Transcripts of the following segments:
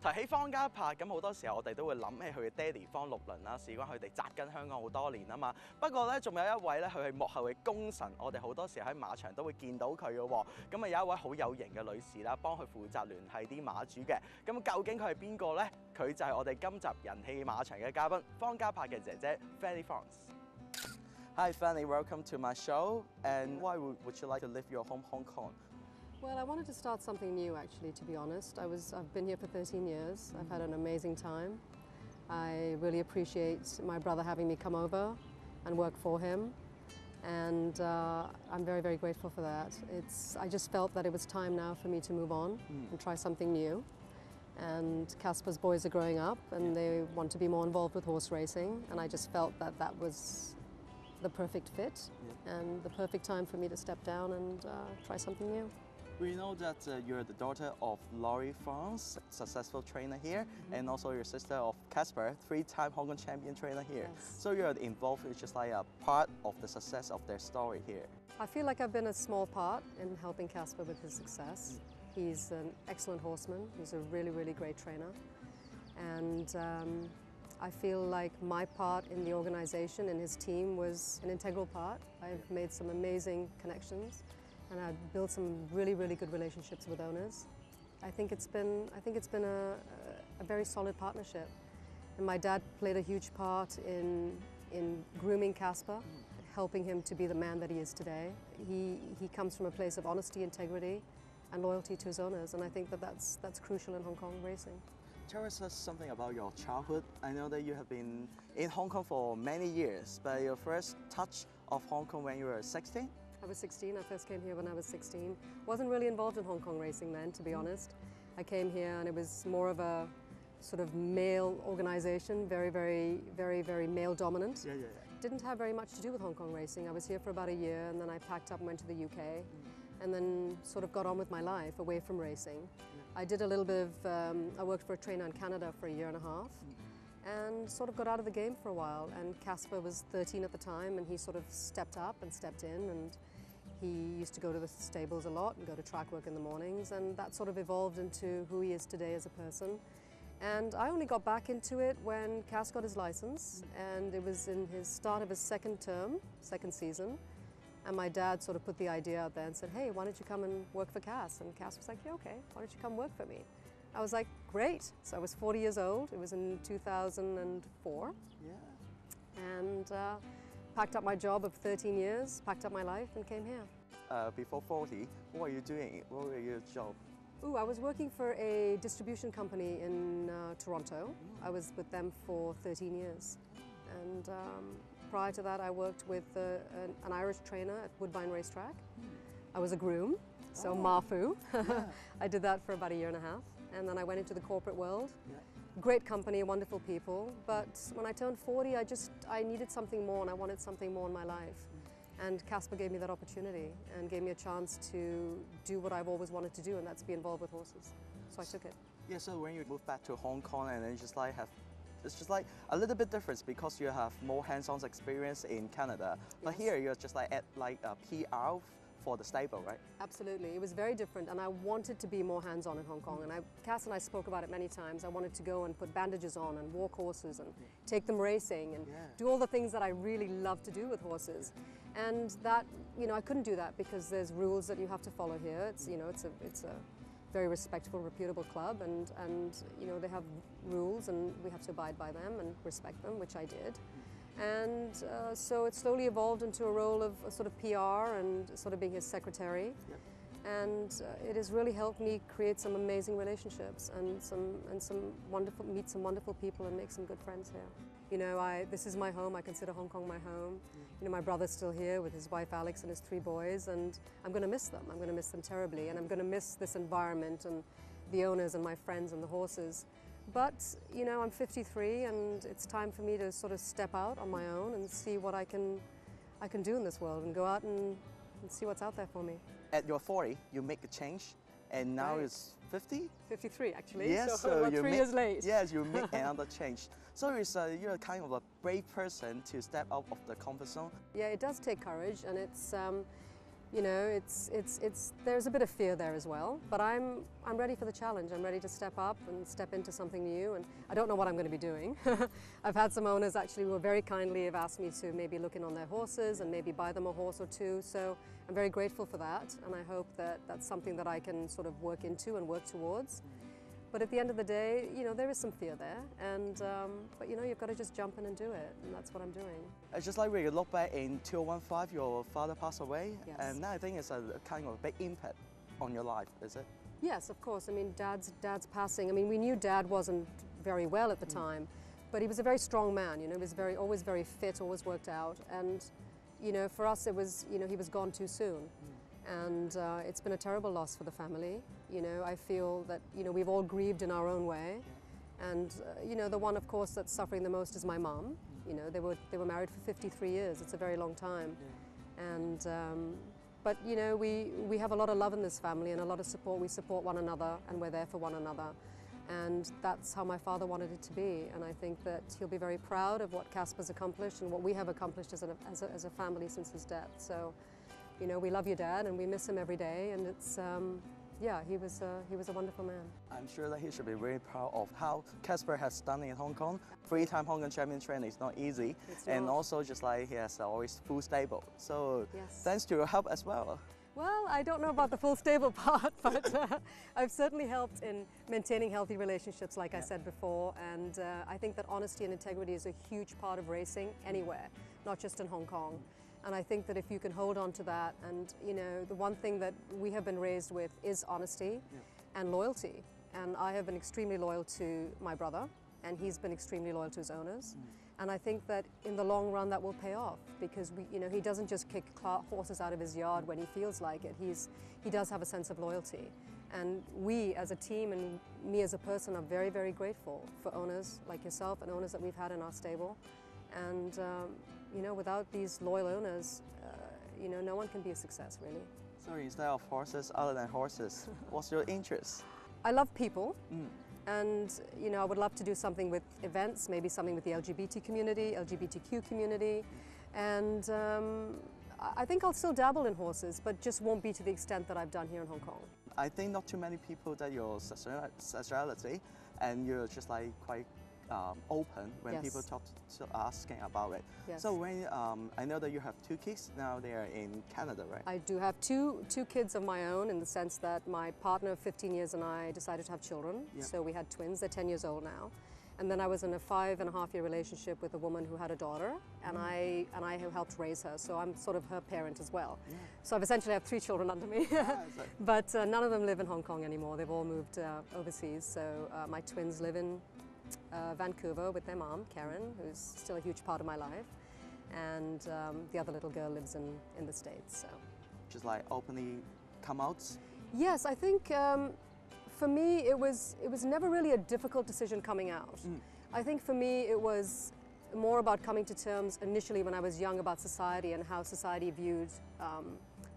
提起方嘉柏，咁好多時候我哋都會諗起佢嘅爹哋方六倫啦，事關佢哋紮根香港好多年啊嘛。不過咧，仲有一位咧，佢係幕後嘅功臣，我哋好多時喺馬場都會見到佢嘅喎。咁啊有一位好有型嘅女士啦，幫佢負責聯繫啲馬主嘅。咁究竟佢係邊個咧？佢就係我哋今集人氣馬場嘅嘉賓，方嘉柏嘅姐姐 Fenella Fownes。Hi Fanny, welcome to my show. And why would you like to leave your home, Hong Kong? Well, I wanted to start something new actually, to be honest. I've been here for 13 years. I've had an amazing time. I really appreciate my brother having me come over and work for him. And I'm very, very grateful for that. I just felt that it was time now for me to move on and try something new. And Casper's boys are growing up and they want to be more involved with horse racing. And I just felt that that was the perfect fit and the perfect time for me to step down and try something new. We know that you're the daughter of Laurie Fownes, successful trainer here, and also your sister of Casper, three-time Hong Kong champion trainer here. Yes. So you're involved with just like a part of the success of their story here. I feel like I've been a small part in helping Casper with his success. He's an excellent horseman. He's a really, really great trainer. And I feel like my part in the organization and his team was an integral part. I've made some amazing connections. And I've built some really, really good relationships with owners. I think it's been a very solid partnership. And my dad played a huge part in grooming Casper, helping him to be the man that he is today. He comes from a place of honesty, integrity, and loyalty to his owners. And I think that that's crucial in Hong Kong racing. Tell us something about your childhood. I know that you have been in Hong Kong for many years, but your first touch of Hong Kong when you were 16? I was 16, I first came here when I was 16. Wasn't really involved in Hong Kong racing then, to be honest. I came here and it was more of a sort of male organization, very, very, very, very male dominant. Yeah. Didn't have very much to do with Hong Kong racing. I was here for about a year and then I packed up and went to the UK and then sort of got on with my life away from racing. I did a little bit of, I worked for a trainer in Canada for a year and a half. And sort of got out of the game for a while, and Casper was 13 at the time and he sort of stepped up and stepped in, and he used to go to the stables a lot and go to track work in the mornings, and that sort of evolved into who he is today as a person. And I only got back into it when Cass got his license, and it was in his start of his second season, and my dad sort of put the idea out there and said, hey, why don't you come and work for Cass? And Cass was like, yeah, okay, why don't you come work for me? I was like, great. So I was 40 years old. It was in 2004. Yeah. And packed up my job of 13 years, packed up my life and came here. Before 40, what were you doing? What were your job? Ooh, I was working for a distribution company in Toronto. I was with them for 13 years. And prior to that, I worked with an Irish trainer at Woodbine Racetrack. I was a groom, so Mafu. Yeah. I did that for about a year and a half. And then I went into the corporate world. Yeah. Great company, wonderful people. But when I turned 40, I needed something more and I wanted something more in my life. And Casper gave me that opportunity and gave me a chance to do what I've always wanted to do, and that's be involved with horses. So I took it. Yeah, so when you moved back to Hong Kong and then it's just like a little bit different because you have more hands-on experience in Canada. But Yes. here you're just like at like a PR for the stable, right? Absolutely, it was very different, and I wanted to be more hands-on in Hong Kong. And Cass and I spoke about it many times. I wanted to go and put bandages on and walk horses and take them racing and do all the things that I really love to do with horses. And that, I couldn't do that because there's rules that you have to follow here. It's a very respectable, reputable club, and they have rules, and we have to abide by them and respect them, which I did. And so it slowly evolved into a role of a sort of PR and sort of being his secretary. Yep. And it has really helped me create some amazing relationships and meet some wonderful people and make some good friends here. This is my home. I consider Hong Kong my home. My brother's still here with his wife Alex and his 3 boys, and I'm going to miss them. I'm going to miss them terribly, and I'm going to miss this environment and the owners and my friends and the horses. But, I'm 53 and it's time for me to sort of step out on my own and see what I can do in this world and go out and see what's out there for me. At your 40, you make a change, and now Right. it's 50? 53 actually, Yes, so about 3 years late. Yes, you make another change. So you're kind of a brave person to step out of the comfort zone. Yeah, it does take courage, and it's You know, there's a bit of fear there as well, but I'm ready for the challenge. I'm ready to step up and step into something new, and I don't know what I'm going to be doing. I've had some owners actually who very kindly have asked me to maybe look in on their horses and maybe buy them a horse or two, so I'm very grateful for that, and I hope that that's something that I can sort of work into and work towards. But at the end of the day, you know, there is some fear there, and but you know, you've got to just jump in and do it, and that's what I'm doing. It's just like when you look back in 2015, your father passed away, Yes. and now I think it's a kind of a big impact on your life, is it? Yes, of course. I mean, Dad's passing. I mean, we knew Dad wasn't very well at the time, but he was a very strong man. You know, he was always very fit, always worked out, and you know, for us, it was, you know, he was gone too soon. And it's been a terrible loss for the family. You know, I feel that, you know, we've all grieved in our own way. And, you know, the one, of course, that's suffering the most is my mum. You know, they were married for 53 years. It's a very long time. And, but, you know, we have a lot of love in this family and a lot of support. We support one another and we're there for one another. And that's how my father wanted it to be. And I think that he'll be very proud of what Casper's accomplished and what we have accomplished as a family since his death. So, you know, we love your dad and we miss him every day, and it's, yeah, he was a wonderful man. I'm sure that he should be very proud of how Casper has done in Hong Kong. 3-time Hong Kong champion training is not easy, and not. also just like he has always full stable. So Yes. thanks to your help as well. Well, I don't know about the full stable part, but I've certainly helped in maintaining healthy relationships, like I said before, and I think that honesty and integrity is a huge part of racing anywhere, not just in Hong Kong. And I think that if you can hold on to that, and you know, the one thing that we have been raised with is honesty and loyalty. And I have been extremely loyal to my brother, and he's been extremely loyal to his owners. And I think that in the long run that will pay off, because you know, he doesn't just kick horses out of his yard when he feels like it. He does have a sense of loyalty. And we as a team and me as a person are very, very grateful for owners like yourself and owners that we've had in our stable. And you know, without these loyal owners, you know, no one can be a success, really. So instead of horses, other than horses, what's your interest? I love people, and you know, I would love to do something with events, maybe something with the LGBT community, LGBTQ community, and I think I'll still dabble in horses, but just won't be to the extent that I've done here in Hong Kong. I think not too many people that your sexuality, and you're just like quite open when Yes. people talk to asking about it. Yes. So when I know that you have 2 kids now, they are in Canada, right? I do have two kids of my own, in the sense that my partner of 15 years and I decided to have children. Yeah. So we had twins. They're 10 years old now. And then I was in a 5.5-year relationship with a woman who had a daughter, and I have helped raise her. So I'm sort of her parent as well. Yeah. So I've essentially have 3 children under me. But none of them live in Hong Kong anymore. They've all moved overseas. So my twins live in Vancouver with their mom, Karen, who's still a huge part of my life. And the other little girl lives in the States. So. Just like openly come out? Yes, I think for me it was never really a difficult decision coming out. I think for me it was more about coming to terms initially when I was young about society and how society viewed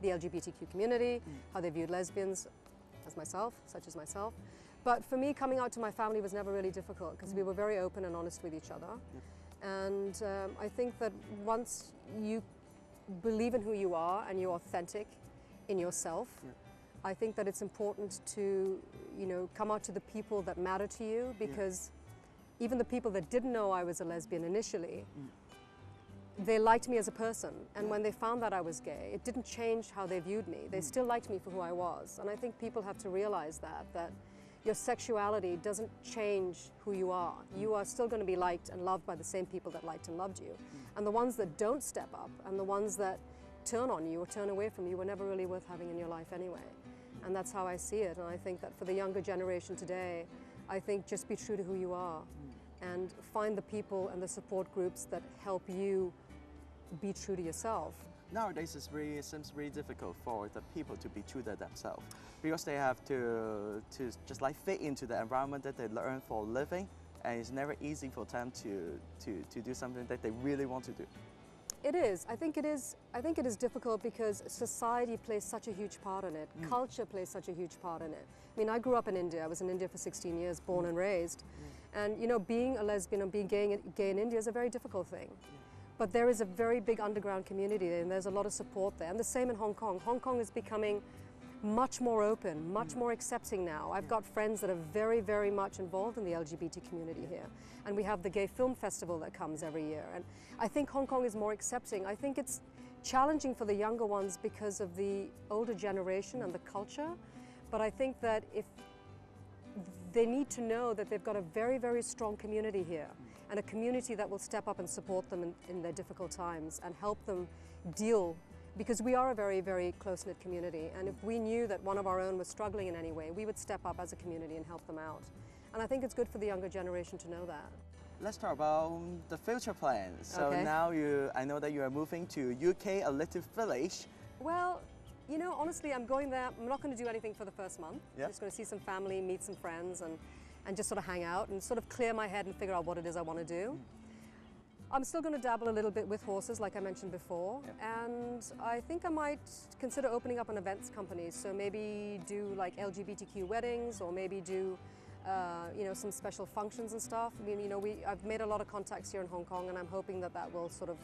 the LGBTQ community, how they viewed lesbians such as myself. But for me, coming out to my family was never really difficult, because we were very open and honest with each other. And I think that once you believe in who you are and you're authentic in yourself, I think that it's important to, you know, come out to the people that matter to you, because even the people that didn't know I was a lesbian initially, they liked me as a person. And when they found that I was gay, it didn't change how they viewed me. They still liked me for who I was. And I think people have to realize that your sexuality doesn't change who you are. You are still going to be liked and loved by the same people that liked and loved you. And the ones that don't step up and the ones that turn on you or turn away from you were never really worth having in your life anyway. And that's how I see it. And I think that for the younger generation today, I think just be true to who you are and find the people and the support groups that help you be true to yourself. Nowadays it seems really difficult for the people to be true to themselves, because they have to just like fit into the environment that they learn for a living, and it's never easy for them to do something that they really want to do. It is. I think it is difficult because society plays such a huge part in it. Culture plays such a huge part in it. I mean, I grew up in India. I was in India for 16 years, born and raised. And you know, being a lesbian and being gay in India is a very difficult thing. But there is a very big underground community there, and there's a lot of support there. And the same in Hong Kong. Hong Kong is becoming much more open, much more accepting now. I've got friends that are very, very much involved in the LGBT community here. And we have the Gay Film Festival that comes every year. And I think Hong Kong is more accepting. I think it's challenging for the younger ones because of the older generation and the culture. But I think that if they need to know that they've got a very, very strong community here, and a community that will step up and support them in their difficult times and help them deal, because we are a very, very close-knit community, and if we knew that one of our own was struggling in any way, we would step up as a community and help them out. And I think it's good for the younger generation to know that. Let's talk about the future plans. So Okay. now I know that you are moving to UK, a little village. Well, you know, honestly, I'm going there. I'm not going to do anything for the first month. Yeah. I'm just going to see some family, meet some friends, and just sort of hang out and sort of clear my head and figure out what it is I want to do. I'm still going to dabble a little bit with horses, like I mentioned before, and I think I might consider opening up an events company. So maybe do like LGBTQ weddings, or maybe do, you know, some special functions and stuff. I mean, you know, I've made a lot of contacts here in Hong Kong, and I'm hoping that that will sort of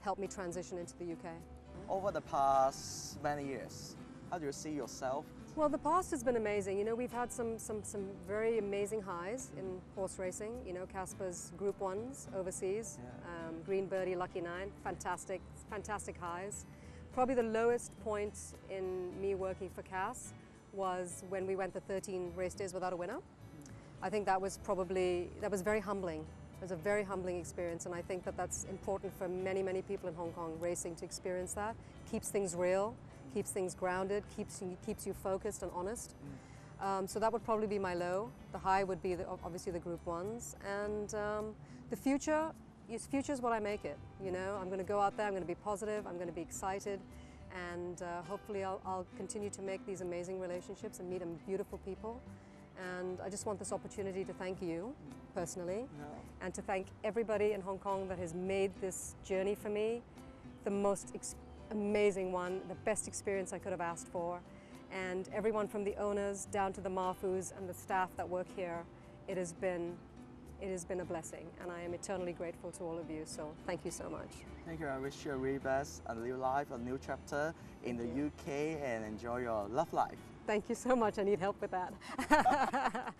help me transition into the UK. Over the past many years, how do you see yourself? Well, the past has been amazing. You know, we've had some very amazing highs in horse racing. You know, Casper's Group 1s overseas, Green Birdie, Lucky 9, fantastic highs. Probably the lowest point in me working for Cass was when we went the 13 race days without a winner. I think that was very humbling. It was a very humbling experience, and I think that that's important for many, many people in Hong Kong racing to experience that. Keeps things real, keeps things grounded, keeps you focused and honest. So that would probably be my low. The high would be obviously the Group 1s, and the future is what I make it. You know, I'm going to go out there, I'm going to be positive, I'm going to be excited, and hopefully I'll continue to make these amazing relationships and meet beautiful people. And I just want this opportunity to thank you personally, and to thank everybody in Hong Kong that has made this journey for me the most amazing one, the best experience I could have asked for. And everyone from the owners down to the Marfus and the staff that work here, it has been a blessing, and I am eternally grateful to all of you, so thank you so much. Thank you. I wish you a really best, a new life, a new chapter in the UK, and enjoy your love life. Thank you so much. I need help with that.